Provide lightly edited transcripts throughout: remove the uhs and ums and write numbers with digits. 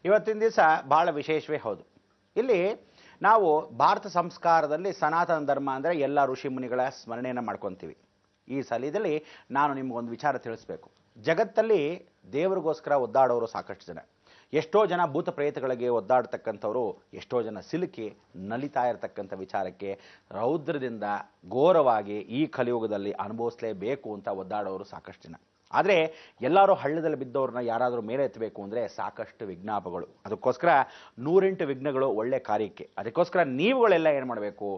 ಇವತ್ತಿನ ದಿವಸ ಬಹಳ ವಿಶೇಷವೇ ಹೌದು. ಇಲ್ಲಿ ನಾವು ಭಾರತ ಸಂಸ್ಕಾರದಲ್ಲಿ ಸನಾತನ ಧರ್ಮ ಅಂದರೆ ಎಲ್ಲ ಋಷಿ ಮುನಿಗಳ ಸ್ಮರಣೆಯನ್ನು ಮಾಡ್ಕೊತೀವಿ. ಈ ಸಲದಲ್ಲಿ ನಾನು ನಿಮಗೊಂದು ವಿಚಾರ ತಿಳಿಸ್ಬೇಕು. ಜಗತ್ತಲ್ಲಿ ದೇವರಿಗೋಸ್ಕರ ಒದ್ದಾಡೋರು ಸಾಕಷ್ಟು ಜನ. ಎಷ್ಟೋ ಜನ ಭೂತ ಪ್ರೇತಗಳಿಗೆ ಒದ್ದಾಡ್ತಕ್ಕಂಥವ್ರು, ಎಷ್ಟೋ ಜನ ಸಿಲುಕಿ ನಲಿತಾ ಇರತಕ್ಕಂಥ ವಿಚಾರಕ್ಕೆ ರೌದ್ರದಿಂದ ಘೋರವಾಗಿ ಈ ಕಲಿಯುಗದಲ್ಲಿ ಅನುಭವಿಸಲೇಬೇಕು ಅಂತ ಒದ್ದಾಡೋರು ಸಾಕಷ್ಟು ಜನ. ಆದರೆ ಎಲ್ಲರೂ ಹಳ್ಳದಲ್ಲಿ ಬಿದ್ದವ್ರನ್ನ ಯಾರಾದರೂ ಮೇಲೆ ಎತ್ತಬೇಕು ಅಂದರೆ ಸಾಕಷ್ಟು ವಿಜ್ಞಾಪಗಳು. ಅದಕ್ಕೋಸ್ಕರ 108 ವಿಘ್ನಗಳು ಒಳ್ಳೆ ಕಾರ್ಯಕ್ಕೆ. ಅದಕ್ಕೋಸ್ಕರ ನೀವುಗಳೆಲ್ಲ ಏನು ಮಾಡಬೇಕು,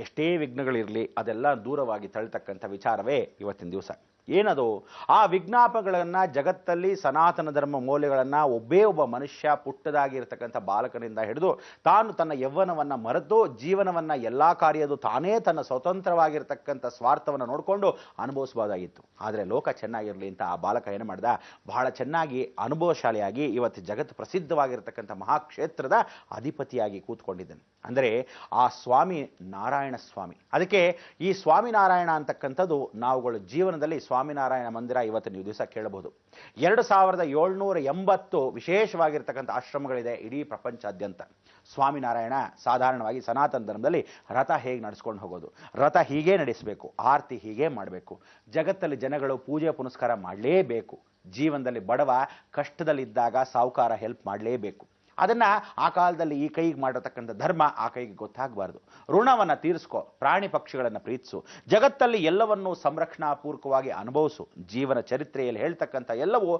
ಎಷ್ಟೇ ವಿಘ್ನಗಳಿರಲಿ ಅದೆಲ್ಲ ದೂರವಾಗಿ ತಳ್ತಕ್ಕಂಥ ವಿಚಾರವೇ ಇವತ್ತಿನ ದಿವಸ. ಏನದು? ಆ ವಿಜ್ಞಾಪಗಳನ್ನು ಜಗತ್ತಲ್ಲಿ ಸನಾತನ ಧರ್ಮ ಮೌಲ್ಯಗಳನ್ನು ಒಬ್ಬೇ ಒಬ್ಬ ಮನುಷ್ಯ ಪುಟ್ಟದಾಗಿರ್ತಕ್ಕಂಥ ಬಾಲಕನಿಂದ ಹಿಡಿದು ತಾನು ತನ್ನ ಯೌವನವನ್ನು ಮರೆತು ಜೀವನವನ್ನು ಎಲ್ಲ ಕಾರ್ಯದು ತಾನೇ ತನ್ನ ಸ್ವತಂತ್ರವಾಗಿರ್ತಕ್ಕಂಥ ಸ್ವಾರ್ಥವನ್ನು ನೋಡಿಕೊಂಡು ಅನುಭವಿಸಬಹುದಾಗಿತ್ತು. ಆದರೆ ಲೋಕ ಚೆನ್ನಾಗಿರಲಿ ಅಂತ ಆ ಬಾಲಕ ಏನು ಮಾಡ್ದ, ಬಹಳ ಚೆನ್ನಾಗಿ ಅನುಭವಶಾಲಿಯಾಗಿ ಇವತ್ತು ಜಗತ್ತು ಪ್ರಸಿದ್ಧವಾಗಿರ್ತಕ್ಕಂಥ ಮಹಾಕ್ಷೇತ್ರದ ಅಧಿಪತಿಯಾಗಿ ಕೂತ್ಕೊಂಡಿದ್ದಾನೆ. ಅಂದರೆ ಆ ಸ್ವಾಮಿ ನಾರಾಯಣ ಸ್ವಾಮಿ. ಅದಕ್ಕೆ ಈ ಸ್ವಾಮಿನಾರಾಯಣ ಅಂತಕ್ಕಂಥದ್ದು ನಾವುಗಳ ಜೀವನದಲ್ಲಿ ಸ್ವಾಮಿನಾರಾಯಣ ಮಂದಿರ ಇವತ್ತು ನೀವು ದಿವಸ ಕೇಳಬಹುದು. 2780 ವಿಶೇಷವಾಗಿರ್ತಕ್ಕಂಥ ಆಶ್ರಮಗಳಿದೆ ಇಡೀ ಪ್ರಪಂಚಾದ್ಯಂತ. ಸ್ವಾಮಿನಾರಾಯಣ ಸಾಧಾರಣವಾಗಿ ಸನಾತನ ಧರ್ಮದಲ್ಲಿ ರಥ ಹೇಗೆ ನಡೆಸ್ಕೊಂಡು ಹೋಗೋದು, ರಥ ಹೀಗೆ ನಡೆಸಬೇಕು, ಆರತಿ ಹೀಗೆ ಮಾಡಬೇಕು, ಜಗತ್ತಲ್ಲಿ ಜನಗಳು ಪೂಜೆ ಪುನಸ್ಕಾರ ಮಾಡಲೇಬೇಕು, ಜೀವನದಲ್ಲಿ ಬಡವ ಕಷ್ಟದಲ್ಲಿದ್ದಾಗ ಸಾಹುಕಾರ ಹೆಲ್ಪ್ ಮಾಡಲೇಬೇಕು, ಅದನ್ನು ಆ ಕಾಲದಲ್ಲಿ ಈ ಕೈಗೆ ಮಾಡಿರತಕ್ಕಂಥ ಧರ್ಮ ಆ ಕೈಗೆ ಗೊತ್ತಾಗಬಾರ್ದು, ಋಣವನ್ನು ತೀರಿಸ್ಕೊ, ಪ್ರಾಣಿ ಪಕ್ಷಿಗಳನ್ನು ಪ್ರೀತಿಸು, ಜಗತ್ತಲ್ಲಿ ಎಲ್ಲವನ್ನೂ ಸಂರಕ್ಷಣಾಪೂರ್ವಕವಾಗಿ ಅನುಭವಿಸು, ಜೀವನ ಚರಿತ್ರೆಯಲ್ಲಿ ಹೇಳ್ತಕ್ಕಂಥ ಎಲ್ಲವೂ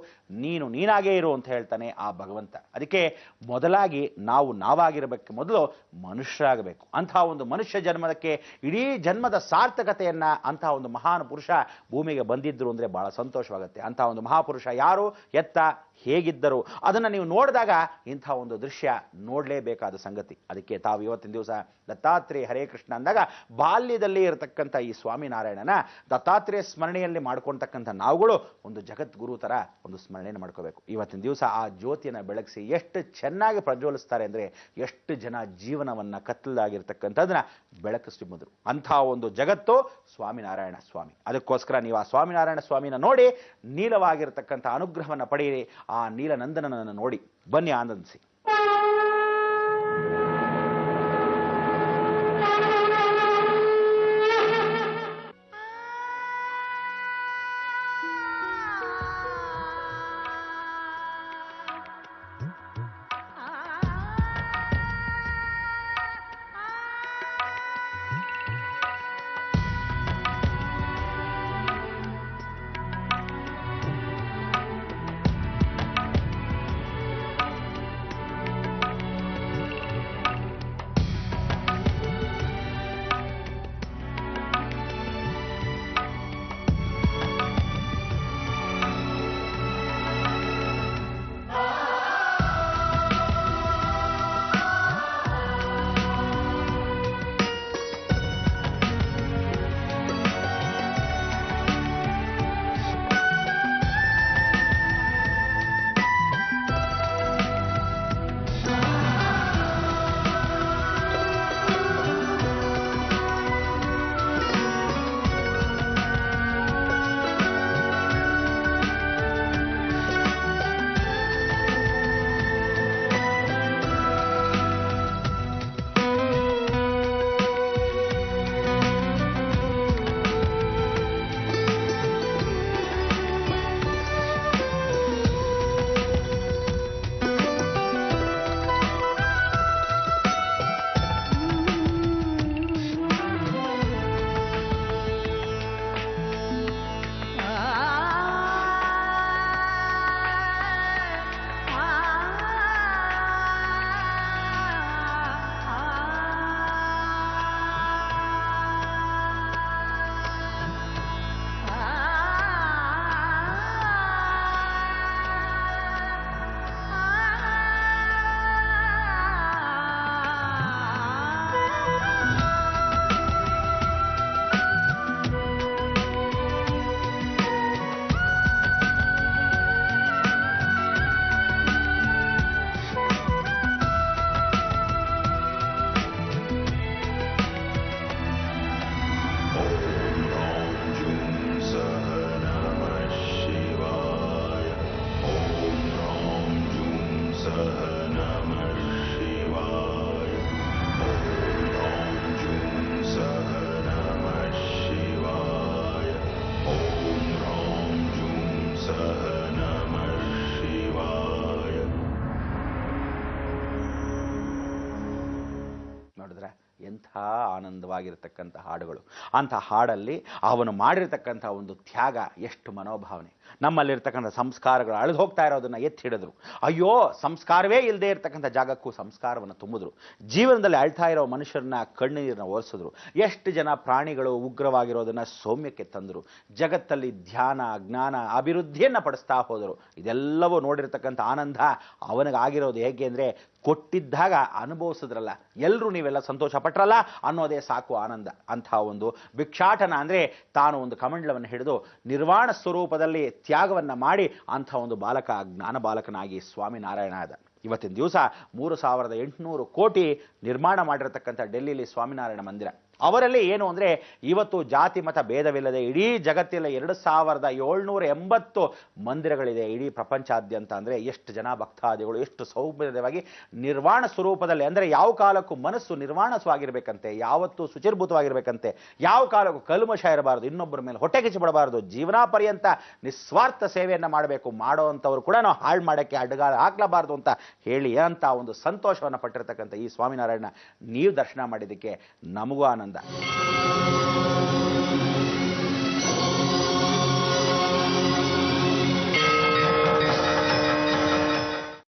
ನೀನು ನೀನಾಗೇ ಇರು ಅಂತ ಹೇಳ್ತಾನೆ ಆ ಭಗವಂತ. ಅದಕ್ಕೆ ಮೊದಲಾಗಿ ನಾವು ನಾವಾಗಿರಬೇಕು, ಮೊದಲು ಮನುಷ್ಯರಾಗಬೇಕು. ಅಂತಹ ಒಂದು ಮನುಷ್ಯ ಜನ್ಮದಕ್ಕೆ ಇಡೀ ಜನ್ಮದ ಸಾರ್ಥಕತೆಯನ್ನು ಅಂತಹ ಒಂದು ಮಹಾನ್ ಪುರುಷ ಭೂಮಿಗೆ ಬಂದಿದ್ದರು ಅಂದರೆ ಬಹಳ ಸಂತೋಷವಾಗುತ್ತೆ. ಅಂತಹ ಒಂದು ಮಹಾಪುರುಷ ಯಾರು, ಎತ್ತ, ಹೇಗಿದ್ದರು ಅದನ್ನು ನೀವು ನೋಡಿದಾಗ ಇಂಥ ಒಂದು ದೃಶ್ಯ ನೋಡಲೇಬೇಕಾದ ಸಂಗತಿ. ಅದಕ್ಕೆ ತಾವು ಇವತ್ತಿನ ದಿವಸ ದತ್ತಾತ್ರೇಯ ಹರೇ ಕೃಷ್ಣ ಅಂದಾಗ ಬಾಲ್ಯದಲ್ಲಿ ಇರತಕ್ಕಂಥ ಈ ಸ್ವಾಮಿನಾರಾಯಣನ ದತ್ತಾತ್ರೇಯ ಸ್ಮರಣೆಯಲ್ಲಿ ಮಾಡ್ಕೊಳ್ತಕ್ಕಂಥ ನಾವುಗಳು ಒಂದು ಜಗದ್ಗುರು ಥರ ಒಂದು ಸ್ಮರಣೆಯನ್ನು ಮಾಡ್ಕೋಬೇಕು. ಇವತ್ತಿನ ದಿವಸ ಆ ಜ್ಯೋತಿಯನ್ನು ಬೆಳಗಿಸಿ ಎಷ್ಟು ಚೆನ್ನಾಗಿ ಪ್ರಜ್ವಲಿಸ್ತಾರೆ ಅಂದರೆ ಎಷ್ಟು ಜನ ಜೀವನವನ್ನು ಕತ್ತಲಾಗಿರ್ತಕ್ಕಂಥದ್ದನ್ನ ಬೆಳಕಿಸ್ತಿದ್ರು. ಅಂಥ ಒಂದು ಜಗತ್ತು ಸ್ವಾಮಿನಾರಾಯಣ ಸ್ವಾಮಿ. ಅದಕ್ಕೋಸ್ಕರ ನೀವು ಆ ಸ್ವಾಮಿನಾರಾಯಣ ಸ್ವಾಮಿನ ನೋಡಿ ನೀಲವಾಗಿರ್ತಕ್ಕಂಥ ಅನುಗ್ರಹವನ್ನು ಪಡೆಯಿರಿ. ಆ ನೀಲನಂದನನ್ನು ನೋಡಿ ಬನ್ನಿ, ಆನಂದಿಸಿ. ನೋಡಿದ್ರೆ ಎಂಥ ಆನಂದವಾಗಿರತಕ್ಕಂಥ ಹಾಡುಗಳು. ಅಂಥ ಹಾಡಲ್ಲಿ ಅವನು ಮಾಡಿರ್ತಕ್ಕಂಥ ಒಂದು ತ್ಯಾಗ, ಎಷ್ಟು ಮನೋಭಾವನೆ. ನಮ್ಮಲ್ಲಿರ್ತಕ್ಕಂಥ ಸಂಸ್ಕಾರಗಳು ಅಳಿದು ಹೋಗ್ತಾ ಇರೋದನ್ನು ಎತ್ತಿ ಹಿಡಿದ್ರು. ಅಯ್ಯೋ, ಸಂಸ್ಕಾರವೇ ಇಲ್ಲದೆ ಇರತಕ್ಕಂಥ ಜಾಗಕ್ಕೂ ಸಂಸ್ಕಾರವನ್ನು ತುಂಬಿದ್ರು. ಜೀವನದಲ್ಲಿ ಅಳ್ತಾ ಇರೋ ಮನುಷ್ಯರನ್ನ ಕಣ್ಣೀರನ್ನ ಒರೆಸಿದ್ರು. ಎಷ್ಟು ಜನ ಪ್ರಾಣಿಗಳು ಉಗ್ರವಾಗಿರೋದನ್ನ ಸೌಮ್ಯಕ್ಕೆ ತಂದರು. ಜಗತ್ತಲ್ಲಿ ಧ್ಯಾನ, ಜ್ಞಾನ, ಅಭಿವೃದ್ಧಿಯನ್ನು ಪಡಿಸ್ತಾ ಹೋದರು. ಇದೆಲ್ಲವೂ ನೋಡಿರ್ತಕ್ಕಂಥ ಆನಂದ ಅವನಿಗಾಗಿರೋದು ಹೇಗೆ ಅಂದರೆ, ಕೊಟ್ಟಿದ್ದಾಗ ಅನುಭವಿಸಿದ್ರಲ್ಲ, ಎಲ್ಲರೂ ನೀವೆಲ್ಲ ಸಂತೋಷ ಪಟ್ರಲ್ಲ ಅನ್ನೋದೇ ಸಾಕು ಆನಂದ. ಅಂಥ ಒಂದು ಭಿಕ್ಷಾಟನ ಅಂದರೆ ತಾನು ಒಂದು ಕಮಂಡಲವನ್ನು ಹಿಡಿದು ನಿರ್ವಾಣ ಸ್ವರೂಪದಲ್ಲಿ ತ್ಯಾಗವನ್ನು ಮಾಡಿ ಅಂಥ ಒಂದು ಬಾಲಕ, ಜ್ಞಾನ ಬಾಲಕನಾಗಿ ಸ್ವಾಮಿನಾರಾಯಣ ಆದ. ಇವತ್ತಿನ ದಿವಸ 3800 ಕೋಟಿ ನಿರ್ಮಾಣ ಮಾಡಿರತಕ್ಕಂಥ ಡೆಲ್ಲಿಲಿ ಸ್ವಾಮಿನಾರಾಯಣ ಮಂದಿರ. ಅವರಲ್ಲಿ ಏನು ಅಂದರೆ, ಇವತ್ತು ಜಾತಿ ಮತ ಭೇದವಿಲ್ಲದೆ ಇಡೀ ಜಗತ್ತಿನ 2780 ಮಂದಿರಗಳಿದೆ ಇಡೀ ಪ್ರಪಂಚಾದ್ಯಂತ. ಅಂದರೆ ಎಷ್ಟು ಜನ ಭಕ್ತಾದಿಗಳು, ಎಷ್ಟು ಸೌಮ್ಯವಾಗಿ ನಿರ್ವಾಣ ಸ್ವರೂಪದಲ್ಲಿ, ಅಂದರೆ ಯಾವ ಕಾಲಕ್ಕೂ ಮನಸ್ಸು ನಿರ್ವಾಣವಾಗಿರಬೇಕಂತೆ, ಯಾವತ್ತೂ ಶುಚಿರ್ಭೂತವಾಗಿರಬೇಕಂತೆ, ಯಾವ ಕಾಲಕ್ಕೂ ಕಲ್ಮಶ ಇರಬಾರದು, ಇನ್ನೊಬ್ಬರ ಮೇಲೆ ಹೊಟ್ಟೆ ಕಿಚ್ಚಬಡಬಾರದು, ಜೀವನ ಪರ್ಯಂತ ನಿಸ್ವಾರ್ಥ ಸೇವೆಯನ್ನು ಮಾಡಬೇಕು, ಮಾಡೋ ಅಂಥವ್ರು ಕೂಡ ನಾವು ಹಾಳು ಮಾಡೋಕ್ಕೆ ಅಡ್ಡಗಾಲ ಹಾಕ್ಲಬಾರ್ದು ಅಂತ ಹೇಳಿ ಅಂತ ಒಂದು ಸಂತೋಷವನ್ನು ಪಟ್ಟಿರ್ತಕ್ಕಂಥ ಈ ಸ್ವಾಮಿನಾರಾಯಣ ನೀವು ದರ್ಶನ ಮಾಡಿದ್ದಕ್ಕೆ ನಮಗೂ ಆನಂದ.